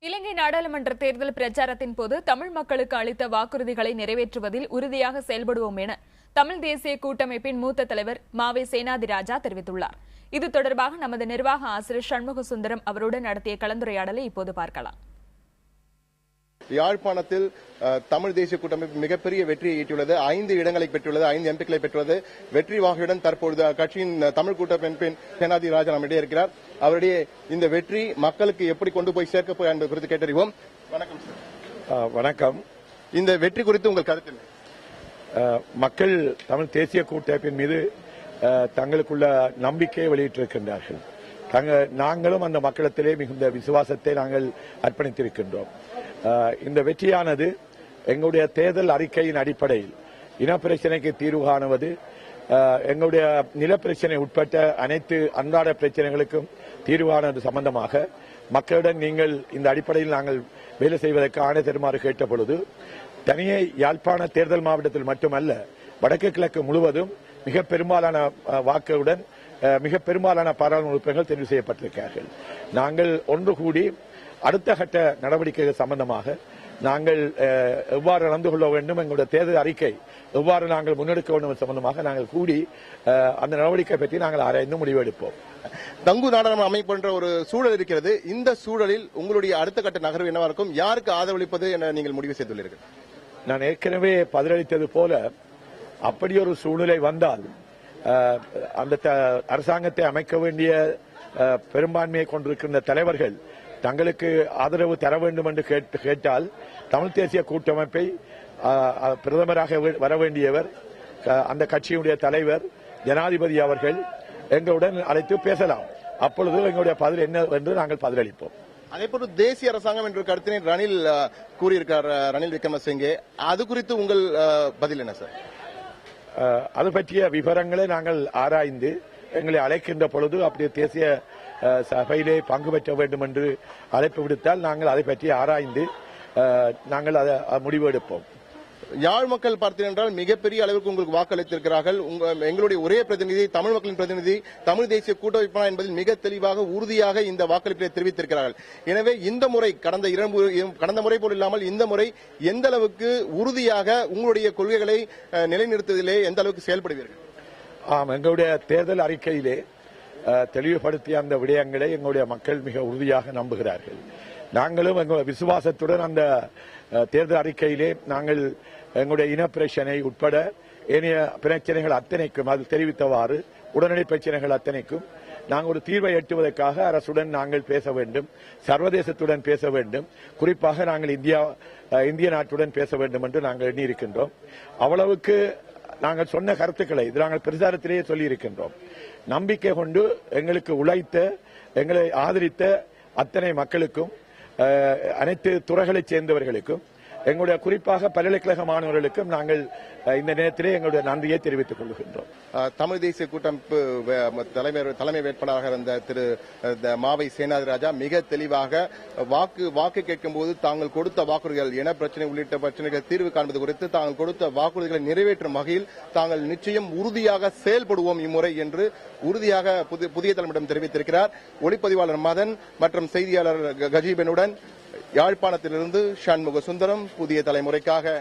இலங்கை நாடாளுமன்ற தேர்தல் பிரச்சாரத்தின் போது தமிழ் மக்களுக்கு அளித்த வாக்குறுதிகளை நிறைவேற்றுவதில் உறுதியாக செயல்படுவோம் என தமிழ் தேசிய கூட்டமைப்பின் மூத்த தலைவர் மாவை சேனாதிராஜா தெரிவித்துள்ளார். இது தொடர்பாக நமது நிர்வாக ஆசிரியர் சண்முக சுந்தரம் அவருடன் நடத்திய கலந்துரையாடலை இப்போது பார்க்கலாம். யாழ்ப்பாணத்தில் தமிழ் தேசிய கூட்டமைப்பு மிகப்பெரிய வெற்றியை ஈட்டியுள்ளது. 5 இடங்களை பெற்றுள்ளது, 5 எம்பிக்களை பெற்றுள்ளது. வெற்றி வாகையுடன் தற்பொழுது கட்சியின் தமிழ் கூட்டமைப்பின் சேனாதிராஜா நம்மிடையே இருக்கிறார். அவருடைய இந்த வெற்றி மக்களுக்கு எப்படி கொண்டு போய் சேர்க்கப்போய் என்பது குறித்து கேட்டறிவோம். வணக்கம் சார். வணக்கம். இந்த வெற்றி குறித்து உங்கள் கருத்து என்ன? மக்கள் தமிழ் தேசிய கூட்டமைப்பின் மீது தங்களுக்குள்ள நம்பிக்கையை வெளியிட்டிருக்கின்றார்கள். நாங்களும் அந்த மக்களிடத்திலே மிகுந்த விசுவாசத்தை நாங்கள் அர்ப்பணித்திருக்கின்றோம். இந்த வெற்றியானது எங்களுடைய தேர்தல் அறிக்கையின் அடிப்படையில் இனப்பிரச்சினைக்கு தீர்வு காணுவது, எங்களுடைய நிலப்பிரச்சினை உட்பட்ட அனைத்து அன்றாட பிரச்சனைகளுக்கும் தீர்வு காணுவது சம்பந்தமாக மக்களுடன் நீங்கள் இந்த அடிப்படையில் நாங்கள் வேலை செய்வதற்கு ஆணை தருமாறு கேட்ட பொழுது, தனியே யாழ்ப்பாண தேர்தல் மாவட்டத்தில் மட்டுமல்ல, வடக்கு கிழக்கு முழுவதும் மிக பெரும்பாலான வாக்குகளுடன் மிக பெரும்பாலான பாராளுமன்ற உறுப்பினர்கள் தெரிவு செய்யப்பட்டிருக்கிறார்கள். நாங்கள் ஒன்று கூடி அடுத்த கட்ட நடவடிக்கைகள் சம்பந்தமாக நாங்கள் எவ்வாறு நடந்து கொள்ள வேண்டும், எங்களுடைய தேர்தல் அறிக்கை எவ்வாறு நாங்கள் முன்னெடுக்க வேண்டும் சம்பந்தமாக நாங்கள் கூடி அந்த நடவடிக்கை பற்றி நாங்கள் ஆராய்ந்து முடிவெடுப்போம். தங்கு நாடாளுமன்ற அமைப்பு என்ற ஒரு சூழல் இருக்கிறது. இந்த சூழலில் உங்களுடைய அடுத்த கட்ட நகர்வு என்னவா இருக்கும்? யாருக்கு ஆதரவளிப்பது என நீங்கள் முடிவு செய்துள்ளீர்கள்? நான் ஏற்கனவே பதிலளித்தது போல, அப்படி ஒரு சூழ்நிலை வந்தால் அந்த அரசாங்கத்தை அமைக்க வேண்டிய பெரும்பான்மையை கொண்டிருக்கின்ற தலைவர்கள் தங்களுக்கு ஆதரவு தர வேண்டும் என்று கேட்டால் தமிழ் தேசிய கூட்டமைப்பை பிரதமராக வர வேண்டியவர், அந்த கட்சியுடைய தலைவர், ஜனாதிபதி அவர்கள் எங்களுடன் அழைத்து பேசலாம். அப்பொழுது எங்களுடைய பதில் என்ன என்று நாங்கள் பதிலளிப்போம். அதேபோல தேசிய அரசாங்கம் என்ற கருத்தினை ரணில் கூறியிருக்கார், ரணில் விக்ரமசிங்கே. அது குறித்து உங்கள் பதில் என்ன சார்? அது பற்றிய விவரங்களை நாங்கள் ஆராய்ந்து எங்களை அழைக்கின்ற பொழுது அப்படி தேசிய சபையிலே பங்கு பெற்ற வேண்டும் என்று அழைப்பு விடுத்தால் நாங்கள் அதை பற்றி ஆராய்ந்து நாங்கள் அதை முடிவு எடுப்போம். யாழ் மக்கள் பார்த்தீர்கள் மிகப்பெரிய அளவுக்கு உங்களுக்கு வாக்களித்திருக்கிறார்கள். எங்களுடைய ஒரே பிரதிநிதி, தமிழ் மக்களின் பிரதிநிதி, தமிழ் தேசிய கூட்டமைப்பு என்பதில் மிக தெளிவாக உறுதியாக இந்த வாக்களிப்பை தெரிவித்திருக்கிறார்கள். எனவே இந்த முறை கடந்த முறை போல் இல்லாமல் இந்த முறை எந்த அளவுக்கு உறுதியாக உங்களுடைய கொள்கைகளை நிலைநிறுத்துவதிலே எந்த அளவுக்கு செயல்படுவீர்கள்? ஆம், எங்களுடைய தேர்தல் அறிக்கையிலே தெளிவுபடுத்திய அந்த விடயங்களை எங்களுடைய மக்கள் மிக உறுதியாக நம்புகிறார்கள். நாங்களும் எங்களுடைய விசுவாசத்துடன் அந்த தேர்தல் அறிக்கையிலே நாங்கள் எங்களுடைய இனப்பிரச்சனை உட்பட ஏனைய பிரச்சனைகள் அத்தனைக்கும் அது தெரிவித்தவாறு உடனடி பிரச்சனைகள் அத்தனைக்கும் நாங்கள் ஒரு தீர்வை எட்டுவதற்காக அரசுடன் நாங்கள் பேச வேண்டும், சர்வதேசத்துடன் பேச வேண்டும், குறிப்பாக நாங்கள் இந்திய நாட்டுடன் பேச வேண்டும் என்று நாங்கள் எண்ணியிருக்கின்றோம். அவ்வளவுக்கு நாங்கள் சொன்ன கருத்துக்களை இது நாங்கள் பிரச்சாரத்திலேயே சொல்லியிருக்கின்றோம். நம்பிக்கை கொண்டு எங்களுக்கு உழைத்த, எங்களை ஆதரித்த அத்தனை மக்களுக்கும், அனைத்து துறைகளைச் சேர்ந்தவர்களுக்கும், எங்களுடைய குறிப்பாக பல்கலைக்கழக மாணவர்களுக்கும் நாங்கள் இந்த நேரத்திலே எங்களுடைய நன்றியை தெரிவித்துக் கொள்கின்றோம். தமிழ் தேசிய கூட்டமைப்பு தலைமை வேட்பாளராக இருந்த திரு மாவை சேனாதிராஜா மிக தெளிவாக வாக்கு கேட்கும் போது தாங்கள் கொடுத்த வாக்குறுதிகள், இன பிரச்சனை உள்ளிட்ட பிரச்சனைகள் தீர்வு காண்பது குறித்து தாங்கள் கொடுத்த வாக்குறுதிகளை நிறைவேற்றும் வகையில் தாங்கள் நிச்சயம் உறுதியாக செயல்படுவோம் இம்முறை என்று உறுதியாக புதிய தலைமையிடம் தெரிவித்திருக்கிறார். ஒளிப்பதிவாளர் மதன் மற்றும் செய்தியாளர் கஜீபனுடன் யாழ்ப்பாணத்திலிருந்து சண்முக சுந்தரம், புதிய தலைமுறைக்காக.